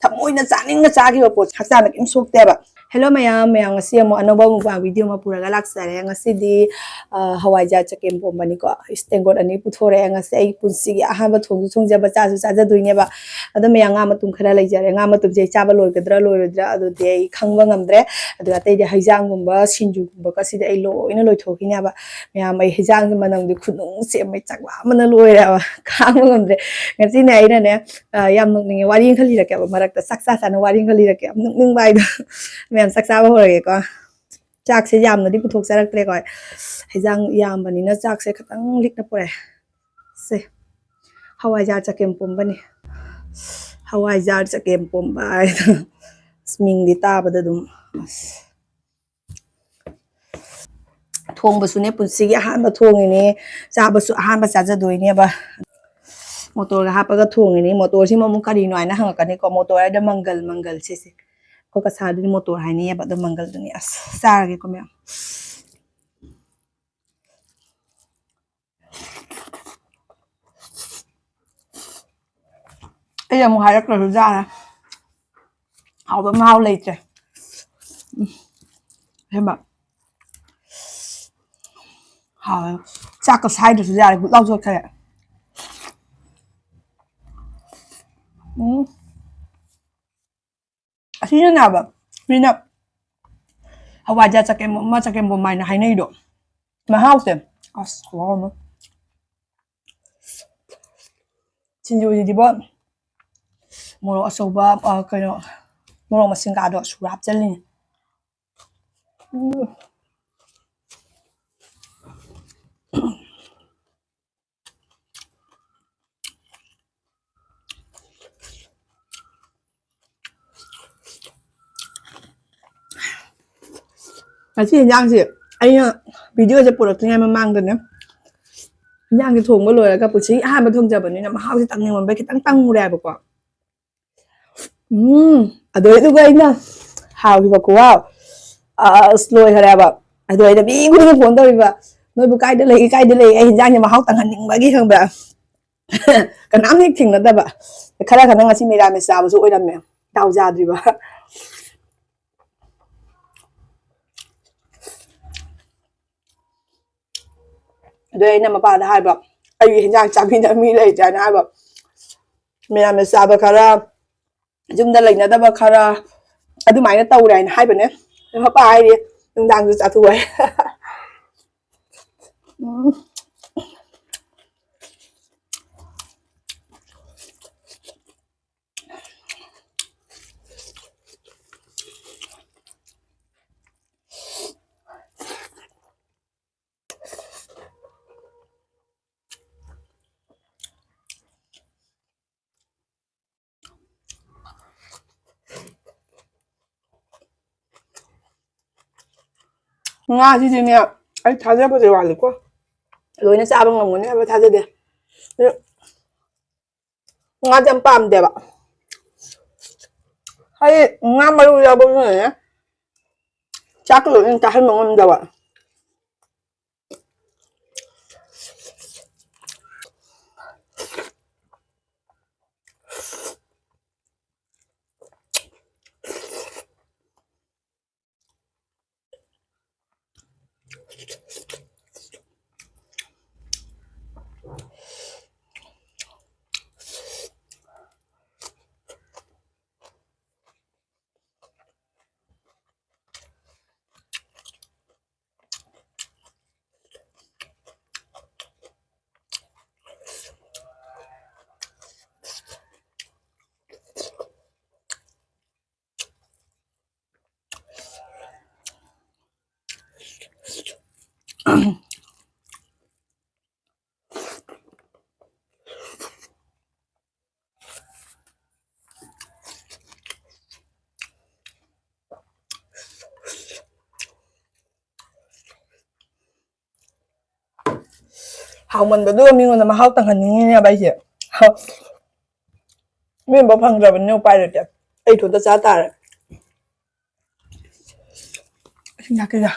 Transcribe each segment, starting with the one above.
ꯊꯃꯣꯏꯅ ꯆꯥꯅꯤꯡꯅ ꯆꯥꯈꯤꯕ ꯄꯣꯠ ꯍꯛꯆꯥꯡꯗ ꯀꯩꯝ ꯁꯣꯛꯇꯦꯕ ꯍꯦꯜꯂꯣ ꯃꯌꯥꯝ ꯉꯁꯤ ꯑꯃꯨꯛ ꯑꯅꯧꯕ ꯃꯨꯛꯕꯥꯡ ꯚꯤꯗꯤꯑꯣ ꯑꯃ ꯄꯨꯔꯒ ꯂꯥꯛꯆꯔꯦ ꯉꯁꯤꯗꯤ ꯍꯋꯥꯏꯖꯥꯔ ꯆꯒꯦꯝ ꯄꯣꯝꯕꯅꯤꯀꯣ ꯇꯦꯡꯀꯣꯠ ꯑꯅꯤ ꯄꯨꯊꯣꯔꯛꯑꯦ ꯉꯁꯤ ꯑꯩ ꯄꯨꯟꯁꯤꯒꯤ ꯑꯍꯥꯟꯕ ꯊꯣꯡꯖꯕ ꯆꯥꯁꯨ ꯆꯥꯖꯗꯣꯏꯅꯦꯕ ꯑꯗꯣ ꯃꯌꯥꯝ ꯉꯥ ꯃꯇꯨꯝ ꯈꯔ ꯂꯩꯖꯔꯦ ꯉꯥ ꯃꯇꯨꯝꯁꯦ ꯑꯩ ꯆꯥꯕ ꯂꯣꯏꯒꯗ꯭ꯔꯥ ꯂꯣꯏꯔꯣꯏꯗ꯭ꯔꯥ ꯑꯗꯨꯗꯤ ꯑꯩ ꯈꯪꯕ ꯉꯝꯗ꯭ꯔꯦ ꯑꯗꯨꯒ ꯑꯇꯩꯗꯤ ꯍꯩꯖꯥꯡꯒꯨꯝꯕ ꯁꯤꯡꯖꯨꯒꯨꯝꯕꯒꯁꯤꯗꯤ ꯑꯩ ꯂꯣꯏꯅ ꯂꯣꯏꯊꯣꯛꯈꯤꯅꯦꯕ ꯃꯌꯥꯝ ꯑꯩ ꯍꯩꯖꯥꯡꯒꯤ ꯃꯅꯝꯗꯤ ꯈꯨꯅꯨꯡꯁꯦ ꯑꯃ ꯆꯥꯛꯂꯥꯝꯕꯅ ꯂꯣꯏꯔꯦꯕ ꯈꯥꯡꯕ ꯉꯝꯗ꯭ꯔꯦ ꯉꯁꯤꯅꯦ ꯑꯩꯅꯅꯦ ꯌꯥꯝ ꯅꯣꯛꯅꯤꯡꯉꯦ ꯋꯥꯔꯤ ꯑꯃꯈꯛ ꯂꯤꯔꯛꯀꯦꯕ ꯃꯔꯛꯇ ꯆꯥꯛ ꯆꯥꯅ ꯋꯥꯔꯤ ꯑꯃꯈꯛ ꯂꯤꯔꯛꯀꯦ ꯌꯥꯝ ꯅꯣꯛꯅꯤꯡꯕ ꯍꯥꯏꯗꯣ ꯃꯌꯥꯝ ꯆꯥꯛ ꯆꯥꯕ ꯍꯧꯔꯒꯦꯀꯣ ꯆꯥꯛꯁꯦ ꯌꯥꯝꯅꯗꯤ ꯄꯨꯊꯣꯛꯆꯔꯛꯇ꯭ꯔꯦꯀꯣ ꯍꯩꯖꯥꯡ ꯌꯥꯝꯕꯅꯤꯅ ꯆꯥꯛꯁꯦ ꯈꯤꯇꯪ ꯂꯤꯛꯅ ꯄꯨꯔꯛꯑꯦ ꯁꯦ ꯍꯋꯥꯏꯖꯥꯔ ꯆꯒꯦꯝ ꯄꯣꯝꯕꯅꯤ ꯍꯋꯥꯏꯖꯥꯔ ꯆꯒꯦꯝ ꯄꯣꯝꯕ ꯍꯥꯏꯗꯣ ꯃꯤꯡꯗꯤ ꯇꯥꯕꯗ ꯑꯗꯨꯝ ꯊꯣꯡꯕꯁꯨꯅꯦ ꯄꯨꯟꯁꯤꯒꯤ ꯑꯍꯥꯟꯕ ꯊꯣꯡꯉꯤꯅꯦ ꯆꯥꯕꯁꯨ ꯑꯍꯥꯟꯕ ꯆꯥꯖꯗꯣꯏꯅꯦꯕ ꯃꯣꯇꯣꯔꯒ ꯍꯥꯞꯄꯒ ꯊꯣꯡꯉꯤꯅꯤ ꯃꯣꯇꯣꯔꯁꯤꯃ ꯑꯃꯨꯛ ꯀꯔꯤꯅꯣ ꯍꯥꯏꯅ ꯍꯪꯉꯛꯀꯅꯤꯀꯣ ꯃꯣꯇꯣꯔ ꯍꯥꯏꯗ ꯃꯪꯒꯜ ꯁꯤꯁꯦ ꯑꯩꯈꯣꯏ ꯀꯁꯥꯔꯗꯨꯗꯤ ꯃꯣꯇꯣꯔ ꯍꯥꯏꯅꯩꯌꯦꯕ ꯑꯗꯣ ꯃꯪꯒꯜꯗꯨꯅꯤ ꯑꯁ ꯆꯥꯔꯒꯦꯀꯣ ꯃꯌꯥꯝ ꯑꯩ ꯑꯃꯨꯛ ꯍꯥꯏꯔꯛꯇ꯭ꯔꯁꯨ ꯌꯥꯔꯦ ꯍꯥꯎꯕ ꯃꯍꯥꯎ ꯂꯩꯇ꯭ꯔꯦ ꯍꯦꯃ ꯍꯥꯎ ꯆꯥꯛꯀ ꯁꯥꯏꯗ꯭ꯔꯁꯨ ꯌꯥꯔꯦ ꯕꯨꯠ ꯂꯥꯎ ꯆꯣꯠꯈ꯭ꯔꯦ ꯑꯁꯤꯅꯅꯦꯕ ꯃꯤꯅ ꯍꯋꯥꯏꯖꯥꯔ ꯆꯒꯦꯝ ꯄꯣꯝꯕ ꯍꯥꯏꯅ ꯍꯥꯏꯅꯩꯗꯣ ꯃꯍꯥꯎꯁꯦ ꯑꯁ ꯈꯨꯍꯥꯎ ꯑꯃ ꯁꯤꯡꯖꯨꯁꯤꯗꯤꯕꯣ ꯃꯣꯔꯣꯛ ꯑꯆꯧꯕ ꯀꯩꯅꯣ ꯃꯣꯔꯣꯛ ꯃꯁꯤꯡꯒꯥꯗꯣ ꯁꯨꯔ ꯍꯥꯞꯆꯜꯂꯤꯅꯤ ꯉꯁꯤ ꯌꯦꯟꯖꯥꯡꯁꯦ ꯑꯩꯅ ꯚꯤꯗꯤꯑꯣꯁꯦ ꯄꯨꯔꯛꯇ꯭ꯔꯤꯉꯩ ꯃꯃꯥꯡꯗꯅꯦ ꯌꯦꯟꯖꯥꯡꯁꯦ ꯊꯣꯡꯕ ꯂꯣꯏꯔꯒ ꯄꯨꯟꯁꯤꯒꯤ ꯑꯍꯥꯟꯕ ꯊꯣꯡꯖꯕꯅꯤꯅ ꯃꯍꯥꯎꯁꯦ ꯇꯪꯅꯤꯡꯃꯟꯕꯩ ꯈꯤꯇꯪ ꯇꯪꯉꯨꯔꯦꯕꯀꯣ ꯑꯗꯨꯏꯗꯨꯒ ꯑꯩꯅ ꯍꯥꯎꯈꯤꯕ ꯈꯨꯍꯥꯎ ꯑꯁ ꯂꯣꯏꯈ꯭ꯔꯦꯕ ꯑꯗꯨ ꯑꯩꯅ ꯃꯤ ꯈꯨꯗꯤꯡꯒꯤ ꯐꯣꯟ ꯇꯧꯔꯤꯕ ꯅꯣꯏꯕꯨ ꯀꯥꯏꯗ ꯂꯩꯒꯦ ꯑꯩ ꯍꯤꯟꯖꯥꯡꯁꯦ ꯃꯍꯥꯎ ꯇꯪꯍꯟꯅꯤꯡꯕꯒꯤ ꯈꯪꯕ꯭ꯔꯥ ꯀꯅꯥꯝ ꯍꯦꯛ ꯊꯦꯡꯅꯗꯕ ꯈꯔ ꯉꯁꯤ ꯃꯤꯔꯥꯃꯦꯁ ꯆꯥꯕꯁꯨ ꯑꯣꯏꯔꯝꯃꯦ ꯗꯥꯎ ꯌꯥꯗ꯭ꯔꯤꯕ ꯑꯗꯨ ꯑꯩꯅ ꯃꯄꯥꯗ ꯍꯥꯏꯕ ꯑꯩꯒꯤ ꯍꯤꯟꯖꯥꯡ ꯆꯥꯕꯤꯅꯕ ꯃꯤ ꯂꯩꯇ꯭ꯔꯦ ꯍꯥꯏꯅ ꯍꯥꯏꯕ ꯃꯤꯔꯥꯃꯦꯁ ꯆꯥꯕ ꯈꯔ ꯌꯨꯝꯗ ꯂꯩꯅꯗꯕ ꯈꯔ ꯑꯗꯨꯃꯥꯏꯅ ꯇꯧꯔꯦ ꯍꯥꯏꯅ ꯍꯥꯏꯕꯅꯦ ꯃꯄꯥ ꯍꯥꯏꯔꯤ ꯅꯨꯡꯗꯥꯡꯁꯨ ꯆꯥꯊꯣꯛꯑꯦ ꯉꯥꯁꯤꯗꯤꯅꯦ ꯑꯩ ꯊꯥꯖꯕꯁꯦ ꯋꯥꯠꯂꯤꯀꯣ ꯂꯣꯏꯅ ꯆꯥꯕ ꯉꯝꯒꯅꯤ ꯍꯥꯏꯕ ꯊꯥꯖꯗꯦ ꯉꯥꯁꯦ ꯌꯥꯝ ꯄꯥꯝꯗꯦꯕ ꯍꯥꯏꯗꯤ ꯉꯥ ꯃꯔꯨ ꯌꯥꯎꯕꯅꯤꯅꯅꯦ ꯆꯥꯛꯀ ꯂꯣꯏꯅ ꯆꯥꯍꯟꯕ ꯉꯝꯗꯕ ꯍꯥꯎꯃꯟꯕꯗꯨꯒ ꯃꯤꯉꯣꯟꯗ ꯃꯍꯥꯎ ꯇꯪꯍꯟꯅꯤꯡꯉꯤꯅꯦꯕ ꯑꯩꯁꯦ ꯃꯤꯑꯣꯟꯕ ꯐꯪꯗ꯭ꯔꯕꯅꯤꯅ ꯎꯄꯥꯏ ꯂꯩꯇꯦ ꯑꯩ ꯏꯊꯣꯟꯇ ꯆꯥ ꯇꯥꯔꯦ ꯌꯥꯀꯦꯒ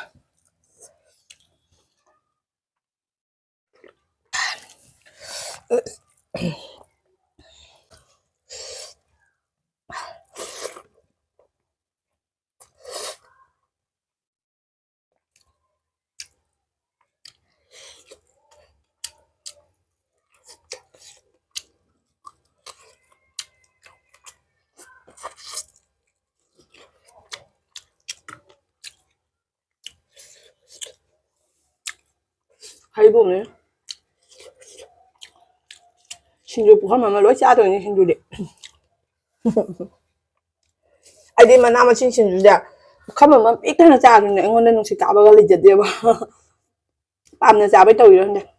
봄에 신주 부하면 로이 짜더니 신주래. 아이디 만나면 신주자. 가면 삐끗한 짜는데 응원에 농시 까봐가 이제 돼봐. 밤에 짜봐 또 이런데.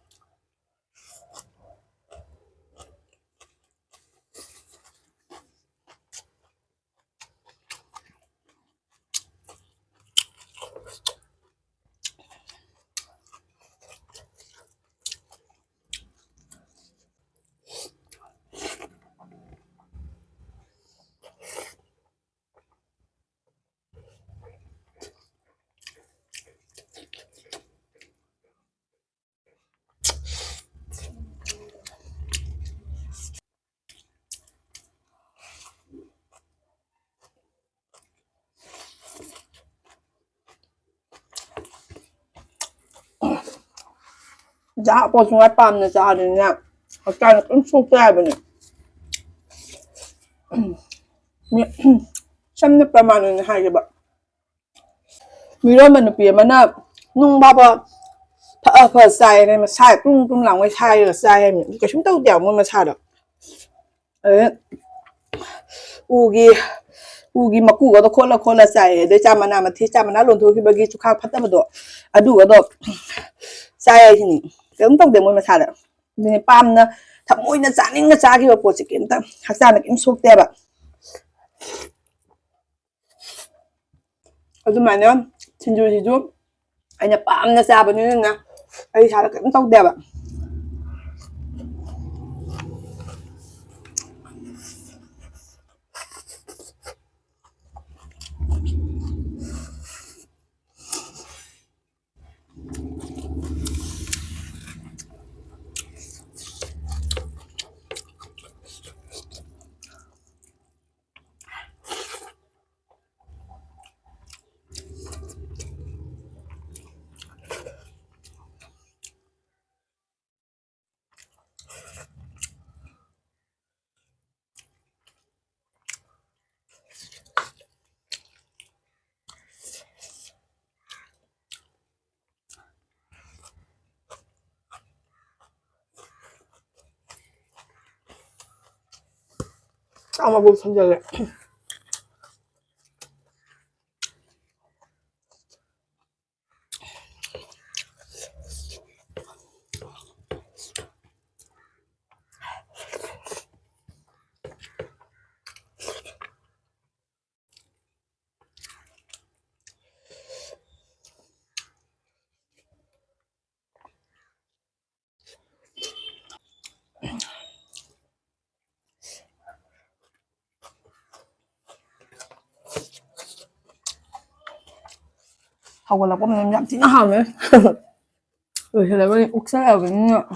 Dạ, bỏ xuống ai băm này ra rồi nha. Ở đây là cũng sốt ra bên này. Xem nóประมาณนึงให้แบบมีรถมันเปลี่ยนมันน่ะนุ่งบ้าพอเผื่อใส่ในมาใช่กลุ่มหลังไว้ใช่หรือใส่ก็ชุ่มเต้าเดี่ยวมันมาใช่ดอกอูกีมากูก็ต้องคนละใส่เดี๋ยวจามันน่ะมาที่จามันน่ะลงทุนที่บางทีชุกข้าวพัดแต่มาดูดูก็ต้องใส่ที่นี่ก็ต้องเดี๋ยวมันมาใช่ดอกนี่ปั๊มนะทำมวยนะจานิ่งนะจ้าที่ว่าปวดจะกินแต่หักจานกินสุกแต่แบบ아줌마는 진주 아니야 밤낮 잡으면 나 아이 잘 깜짝 대봐 아마 뭐 선절래 하고 나 보면 얌찌나 하면 왜 내가 옥살아 그냥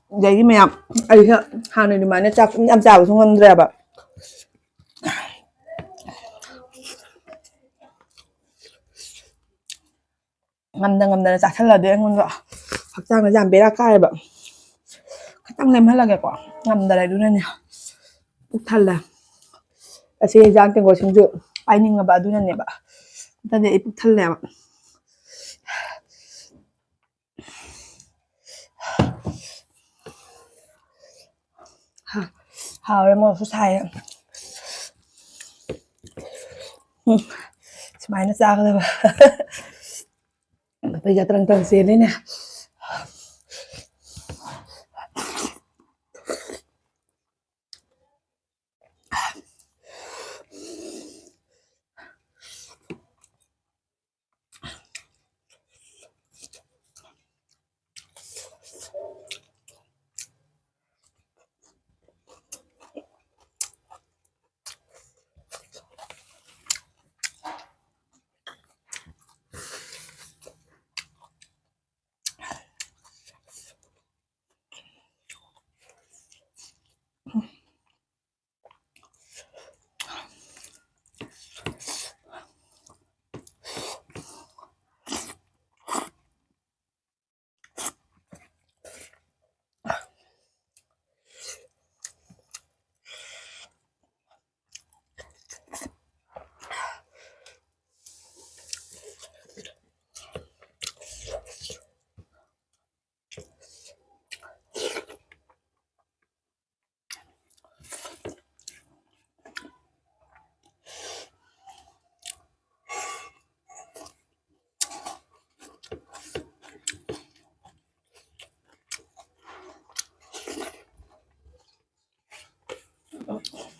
vậy mẹ ấy hàng này mà nó chắc cũng làm sao không ăn đẹp ạ ngâm chắc là để ngon vậy thật ra nó giảm bé ra cay bạn tăng lên hết là cái quả ngâm đây đúng này bút thân là sẽ dán tiền của sinh dưỡng ai nhưng mà bà đúng này bạn ta để bút thân là bạn hào em một số xài máy nó ra rồi bây giờ trăng xịn đấy nè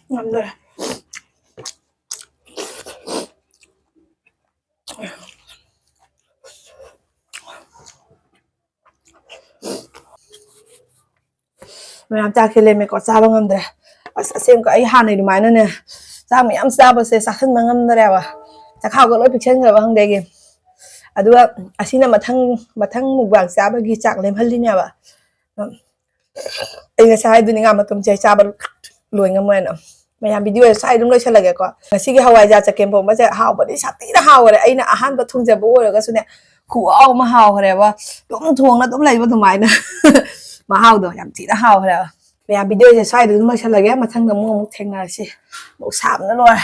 Ngâm rồi. Mày làm cha khi lên mày có sao bằng ngâm rồi. Xem có ấy hàn này đúng mày nữa nè. Sao mày ăn sao bữa sẽ sát thân bằng ngâm rồi à. Chắc hao có lỗi picture người bằng đây kìa. Aduga asina mathang mukbang sa ba gi chak lem halina ba ai sai du ninga matum chai sa ba loi nga moena mayam video sai dum loi chalage ko ngasi gi hawai ja chakem pom ba ja haw ba di sati da haw re aina ahan ba thung ja bo ga sune khu au ma haw re ba dum thuang na dum lai ba thumai na ma haw do yam ti da haw re mayam video sai dum loi chalage mathang da mo mu theng na si mo sam na loi